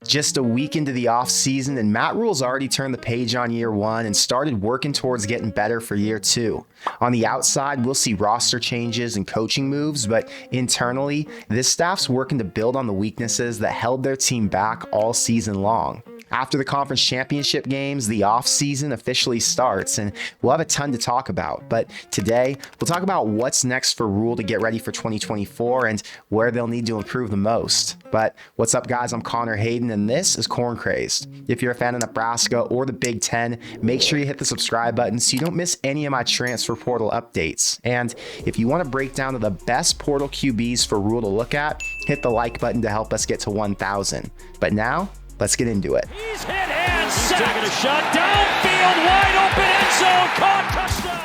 Just a week into the offseason, and Matt Rhule's already turned the page on year one and started working towards getting better for year two. On the outside, we'll see roster changes and coaching moves, but internally, this staff's working to build on the weaknesses that held their team back all season long. After the conference championship games, the offseason officially starts, and we'll have a ton to talk about. But today, we'll talk about what's next for Rhule to get ready for 2024 and where they'll need to improve the most. But what's up, guys? I'm Connor Hayden, and this is Corn Crazed. If you're a fan of Nebraska or the Big Ten, make sure you hit the subscribe button so you don't miss any of my transfer portal updates. And if you want to break down to the best portal QBs for Rhule to look at, hit the like button to help us get to 1,000. But now, let's get into it. He's hit and sacked. He's taking a shot downfield, wide open end zone, caught, touchdown.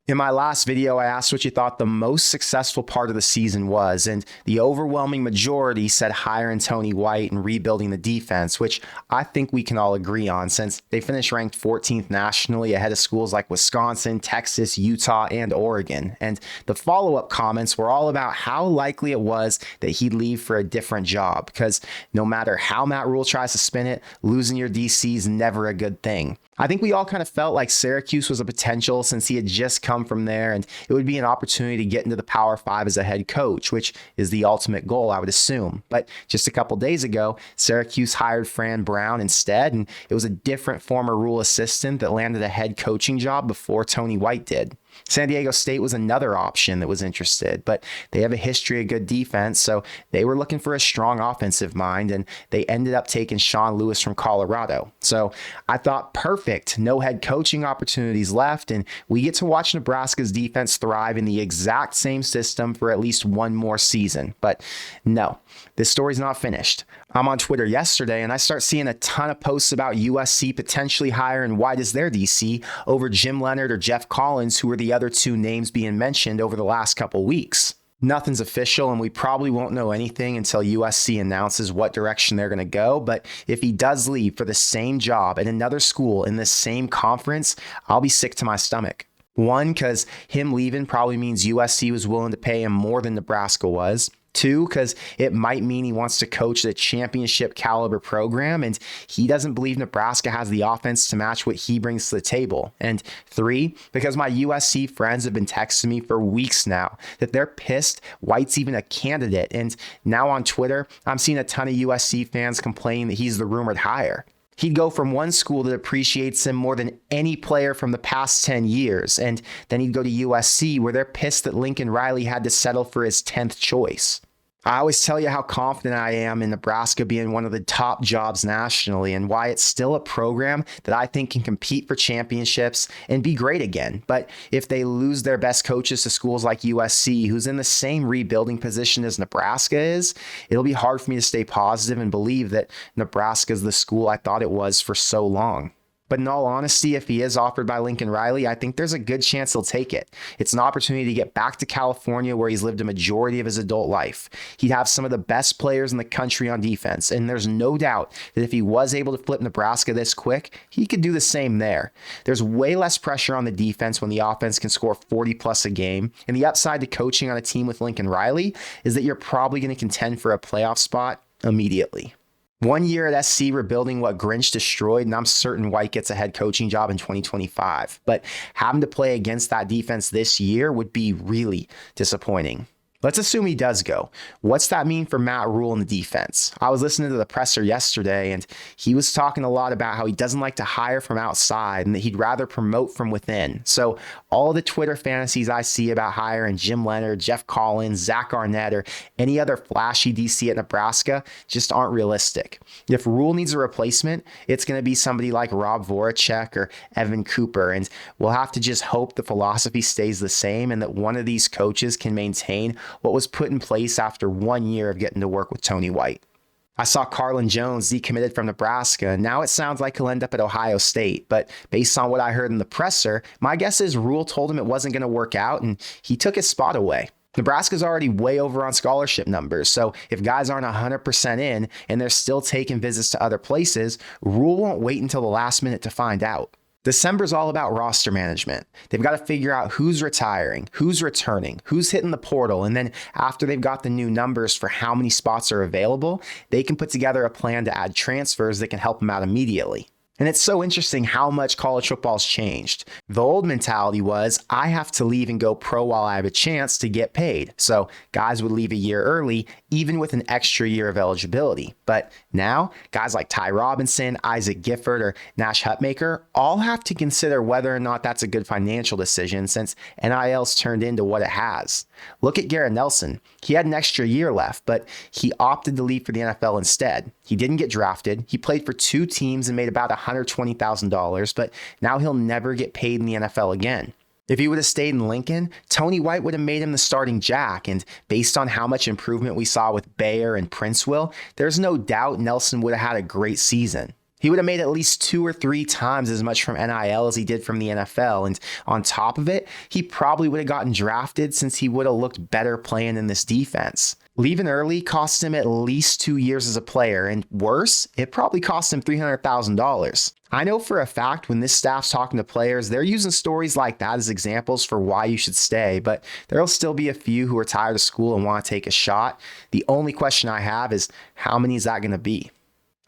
In my last video, I asked what you thought the most successful part of the season was, and the overwhelming majority said hiring Tony White and rebuilding the defense, which I think we can all agree on since they finished ranked 14th nationally ahead of schools like Wisconsin, Texas, Utah, and Oregon. And the follow-up comments were all about how likely it was that he'd leave for a different job, because no matter how Matt Rhule tries to spin it, losing your DC is never a good thing. I think we all kind of felt like Syracuse was a potential since he had just come from there, and it would be an opportunity to get into the Power 5 as a head coach, which is the ultimate goal, I would assume. But just a couple days ago, Syracuse hired Fran Brown instead, and it was a different former Rhule assistant that landed a head coaching job before Tony White did. San Diego State was another option that was interested, but they have a history of good defense, so they were looking for a strong offensive mind, and they ended up taking Sean Lewis from Colorado. So I thought, perfect, no head coaching opportunities left, and we get to watch Nebraska's defense thrive in the exact same system for at least one more season. But no, this story's not finished. I'm on Twitter yesterday, and I start seeing a ton of posts about USC potentially hiring White as their DC over Jim Leonard or Jeff Collins, who were the other two names being mentioned over the last couple weeks. Nothing's official, and we probably won't know anything until USC announces what direction they're going to go. But if he does leave for the same job at another school in the same conference, I'll be sick to my stomach. One, because him leaving probably means USC was willing to pay him more than Nebraska was. Two, because it might mean he wants to coach the championship caliber program, and he doesn't believe Nebraska has the offense to match what he brings to the table. And three, because my USC friends have been texting me for weeks now that they're pissed White's even a candidate. And now on Twitter, I'm seeing a ton of USC fans complaining that he's the rumored hire. He'd go from one school that appreciates him more than any player from the past 10 years, and then he'd go to USC, where they're pissed that Lincoln Riley had to settle for his 10th choice. I always tell you how confident I am in Nebraska being one of the top jobs nationally, and why it's still a program that I think can compete for championships and be great again. But if they lose their best coaches to schools like USC, who's in the same rebuilding position as Nebraska is, it'll be hard for me to stay positive and believe that Nebraska is the school I thought it was for so long. But in all honesty, if he is offered by Lincoln Riley, I think there's a good chance he'll take it. It's an opportunity to get back to California, where he's lived a majority of his adult life. He'd have some of the best players in the country on defense, and there's no doubt that if he was able to flip Nebraska this quick, he could do the same there. There's way less pressure on the defense when the offense can score 40 plus a game, and the upside to coaching on a team with Lincoln Riley is that you're probably going to contend for a playoff spot immediately. 1 year at SC rebuilding what Grinch destroyed, and I'm certain White gets a head coaching job in 2025. But having to play against that defense this year would be really disappointing. Let's assume he does go. What's that mean for Matt Rhule and the defense? I was listening to the presser yesterday, and he was talking a lot about how he doesn't like to hire from outside and that he'd rather promote from within. So all the Twitter fantasies I see about hiring Jim Leonard, Jeff Collins, Zach Arnett, or any other flashy DC at Nebraska just aren't realistic. If Rhule needs a replacement, it's going to be somebody like Rob Voracek or Evan Cooper, and we'll have to just hope the philosophy stays the same and that one of these coaches can maintain what was put in place after 1 year of getting to work with Tony White. I saw Carlin Jones decommitted from Nebraska, and now it sounds like he'll end up at Ohio State. But based on what I heard in the presser, my guess is Rhule told him it wasn't going to work out, and he took his spot away. Nebraska's already way over on scholarship numbers, so if guys aren't 100% in and they're still taking visits to other places, Rhule won't wait until the last minute to find out. December's all about roster management. They've got to figure out who's retiring, who's returning, who's hitting the portal, and then after they've got the new numbers for how many spots are available, they can put together a plan to add transfers that can help them out immediately. And it's so interesting how much college football's changed. The old mentality was, I have to leave and go pro while I have a chance to get paid. So guys would leave a year early, even with an extra year of eligibility. But now, guys like Ty Robinson, Isaac Gifford, or Nash Hutmaker all have to consider whether or not that's a good financial decision since NIL's turned into what it has. Look at Garrett Nelson. He had an extra year left, but he opted to leave for the NFL instead. He didn't get drafted. He played for 2 teams and made about $120,000, but now he'll never get paid in the NFL again. If he would have stayed in Lincoln, Tony White would have made him the starting jack, and based on how much improvement we saw with Bayer and Princeville, there's no doubt Nelson would have had a great season. He would have made at least 2 or 3 times as much from NIL as he did from the NFL, and on top of it, he probably would have gotten drafted since he would have looked better playing in this defense. Leaving early cost him at least 2 years as a player, and worse, it probably cost him $300,000. I know for a fact when this staff's talking to players, they're using stories like that as examples for why you should stay, but there'll still be a few who are tired of school and want to take a shot. The only question I have is, how many is that going to be?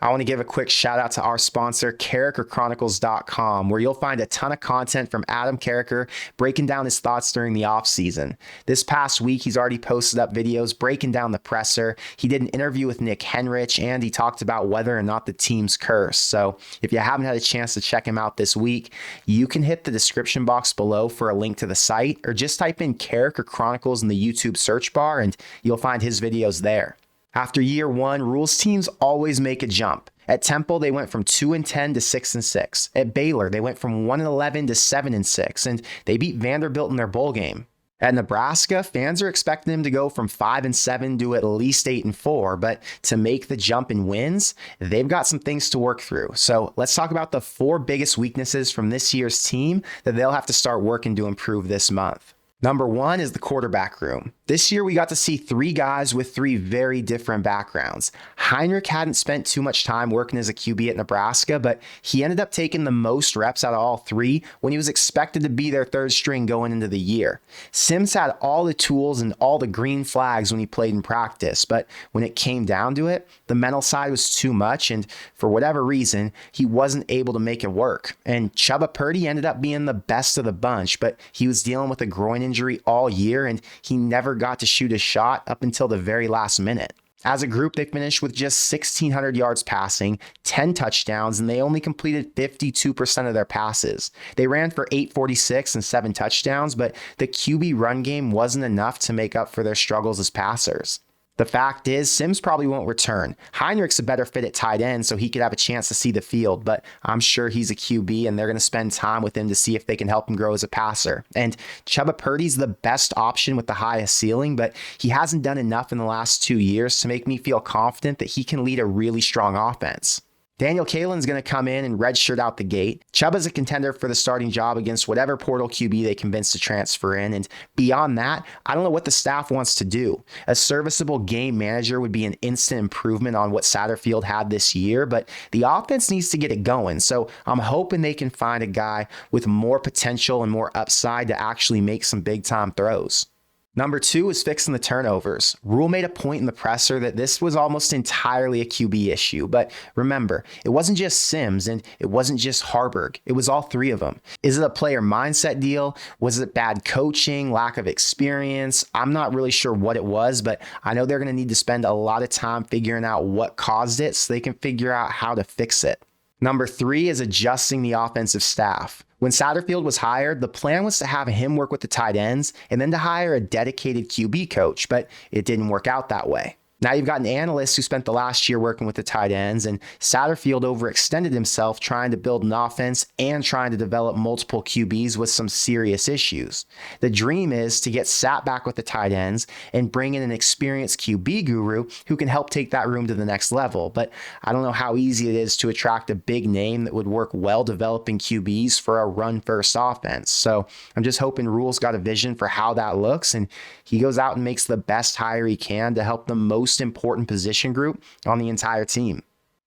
I want to give a quick shout out to our sponsor, CarrackerChronicles.com, where you'll find a ton of content from Adam Carracker breaking down his thoughts during the offseason. This past week, he's already posted up videos breaking down the presser. He did an interview with Nick Henrich, and he talked about whether or not the team's cursed. So if you haven't had a chance to check him out this week, you can hit the description box below for a link to the site, or just type in Carracker Chronicles in the YouTube search bar, and you'll find his videos there. After year 1, Rhule'S teams always make a jump. At Temple, they went from 2-10 to 6-6. At Baylor, they went from 1-11 to 7-6, and they beat Vanderbilt in their bowl game. At Nebraska, fans are expecting them to go from 5-7 to at least 8-4, but to make the jump in wins, they've got some things to work through. So let's talk about the 4 biggest weaknesses from this year's team that they'll have to start working to improve this month. Number 1 is the quarterback room. This year, we got to see 3 guys with 3 very different backgrounds. Heinrich hadn't spent too much time working as a QB at Nebraska, but he ended up taking the most reps out of all 3 when he was expected to be their 3rd string going into the year. Sims had all the tools and all the green flags when he played in practice, but when it came down to it, the mental side was too much, and for whatever reason, he wasn't able to make it work. And Chubba Purdy ended up being the best of the bunch, but he was dealing with a groin injury all year, and he never got to shoot a shot up until the very last minute. As a group, they finished with just 1,600 yards passing, 10 touchdowns, and they only completed 52% of their passes. They ran for 846 and 7 touchdowns, but the QB run game wasn't enough to make up for their struggles as passers. The fact is, Sims probably won't return. Heinrich's a better fit at tight end, so he could have a chance to see the field, but I'm sure he's a QB, and they're going to spend time with him to see if they can help him grow as a passer. And Chubba Purdy's the best option with the highest ceiling, but he hasn't done enough in the last 2 years to make me feel confident that he can lead a really strong offense. Daniel Kaelin's going to come in and redshirt out the gate. Chubba's a contender for the starting job against whatever portal QB they convince to transfer in. And beyond that, I don't know what the staff wants to do. A serviceable game manager would be an instant improvement on what Satterfield had this year, but the offense needs to get it going. So I'm hoping they can find a guy with more potential and more upside to actually make some big time throws. Number 2 is fixing the turnovers. Rhule made a point in the presser that this was almost entirely a QB issue, but remember, it wasn't just Sims and it wasn't just Harburg. It was all 3 of them. Is it a player mindset deal? Was it bad coaching, lack of experience? I'm not really sure what it was, but I know they're going to need to spend a lot of time figuring out what caused it so they can figure out how to fix it. Number 3 is adjusting the offensive staff. When Satterfield was hired, the plan was to have him work with the tight ends and then to hire a dedicated QB coach, but it didn't work out that way. Now you've got an analyst who spent the last year working with the tight ends, and Satterfield overextended himself trying to build an offense and trying to develop multiple QBs with some serious issues. The dream is to get Sat back with the tight ends and bring in an experienced QB guru who can help take that room to the next level, but I don't know how easy it is to attract a big name that would work well developing QBs for a run-first offense. So I'm just hoping Rhule's got a vision for how that looks, and he goes out and makes the best hire he can to help the most important position group on the entire team.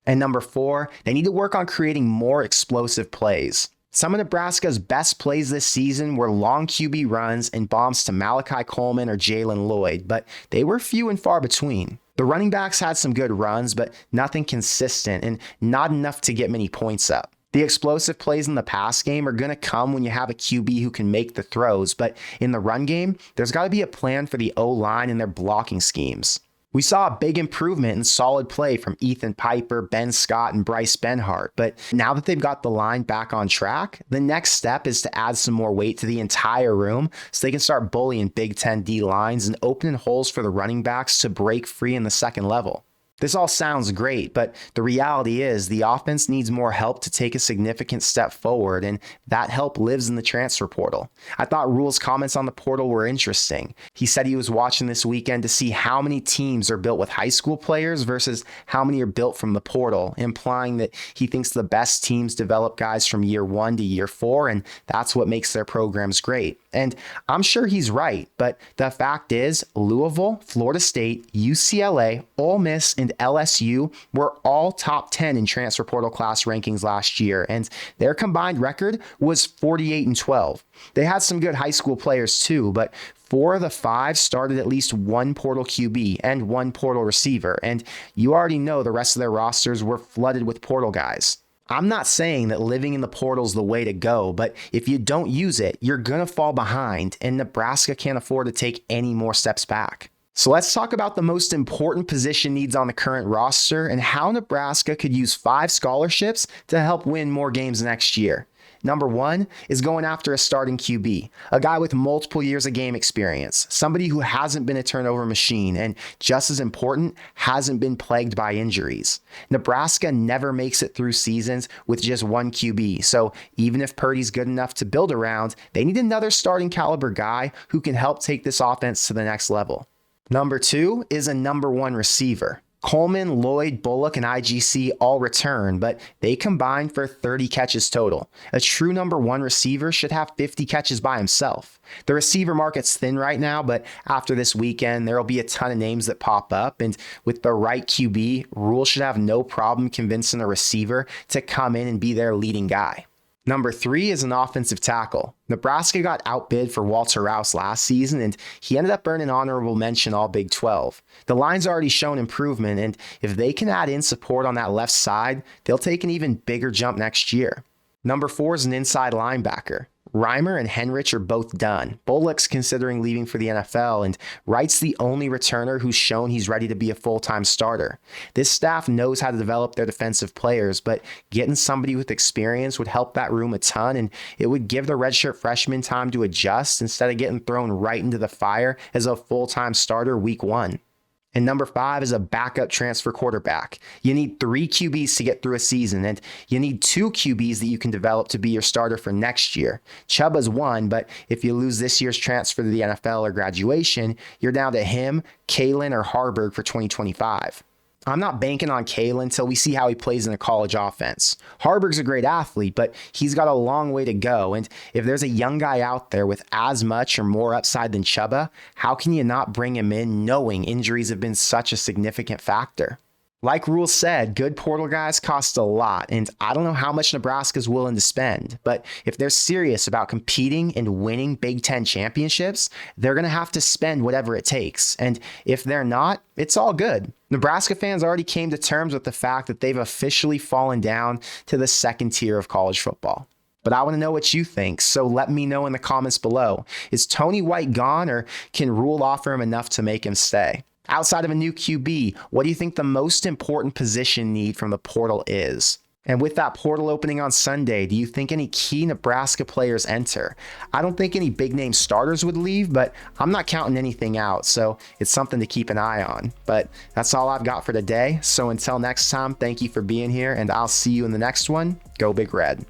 And number 4, they need to work on creating more explosive plays. Some of Nebraska's best plays this season were long QB runs and bombs to Malachi Coleman or Jalen Lloyd, but they were few and far between. The running backs had some good runs, but nothing consistent and not enough to get many points up. The explosive plays in the pass game are going to come when you have a QB who can make the throws, but in the run game, there's got to be a plan for the O-line and their blocking schemes. We saw a big improvement in solid play from Ethan Piper, Ben Scott, and Bryce Benhart, but now that they've got the line back on track, the next step is to add some more weight to the entire room so they can start bullying Big Ten D lines and opening holes for the running backs to break free in the second level. This all sounds great, but the reality is the offense needs more help to take a significant step forward, and that help lives in the transfer portal. I thought Rhule'S comments on the portal were interesting. He said he was watching this weekend to see how many teams are built with high school players versus how many are built from the portal, implying that he thinks the best teams develop guys from year 1 to year 4, and that's what makes their programs great. And I'm sure he's right, but the fact is Louisville, Florida State, UCLA, Ole Miss, and LSU were all top 10 in transfer portal class rankings last year, and their combined record was 48-12. They had some good high school players too, but 4 of the 5 started at least one portal QB and one portal receiver, and you already know the rest of their rosters were flooded with portal guys. I'm not saying that living in the portal is the way to go, but if you don't use it, you're going to fall behind, and Nebraska can't afford to take any more steps back. So let's talk about the most important position needs on the current roster and how Nebraska could use 5 scholarships to help win more games next year. Number 1 is going after a starting QB, a guy with multiple years of game experience, somebody who hasn't been a turnover machine, and just as important, hasn't been plagued by injuries. Nebraska never makes it through seasons with just one QB, so even if Purdy's good enough to build around, they need another starting caliber guy who can help take this offense to the next level. Number 2 is a number 1 receiver. Coleman, Lloyd, Bullock, and IGC all return, but they combine for 30 catches total. A true number 1 receiver should have 50 catches by himself. The receiver market's thin right now, but after this weekend, there will be a ton of names that pop up, and with the right QB, Rhule should have no problem convincing a receiver to come in and be their leading guy. Number 3 is an offensive tackle. Nebraska got outbid for Walter Rouse last season, and he ended up earning honorable mention all Big 12. The line's already shown improvement, and if they can add in support on that left side, they'll take an even bigger jump next year. Number 4 is an inside linebacker. Reimer and Henrich are both done. Bullock's considering leaving for the NFL, and Wright's the only returner who's shown he's ready to be a full-time starter. This staff knows how to develop their defensive players, but getting somebody with experience would help that room a ton, and it would give the redshirt freshman time to adjust instead of getting thrown right into the fire as a full-time starter week 1. And number 5 is a backup transfer quarterback. You need 3 QBs to get through a season, and you need 2 QBs that you can develop to be your starter for next year. Chuba's 1, but if you lose this year's transfer to the NFL or graduation, you're down to him, Kalen, or Harburg for 2025. I'm not banking on Kalen until we see how he plays in a college offense. Harburg's a great athlete, but he's got a long way to go, and if there's a young guy out there with as much or more upside than Chuba, how can you not bring him in knowing injuries have been such a significant factor? Like Rhule said, good portal guys cost a lot, and I don't know how much Nebraska's willing to spend, but if they're serious about competing and winning Big Ten championships, they're going to have to spend whatever it takes, and if they're not, it's all good. Nebraska fans already came to terms with the fact that they've officially fallen down to the second tier of college football. But I want to know what you think, so let me know in the comments below. Is Tony White gone, or can Rhule offer him enough to make him stay? Outside of a new QB, what do you think the most important position need from the portal is? And with that portal opening on Sunday, do you think any key Nebraska players enter? I don't think any big name starters would leave, but I'm not counting anything out, so it's something to keep an eye on. But that's all I've got for today. So until next time, thank you for being here, and I'll see you in the next one. Go Big Red.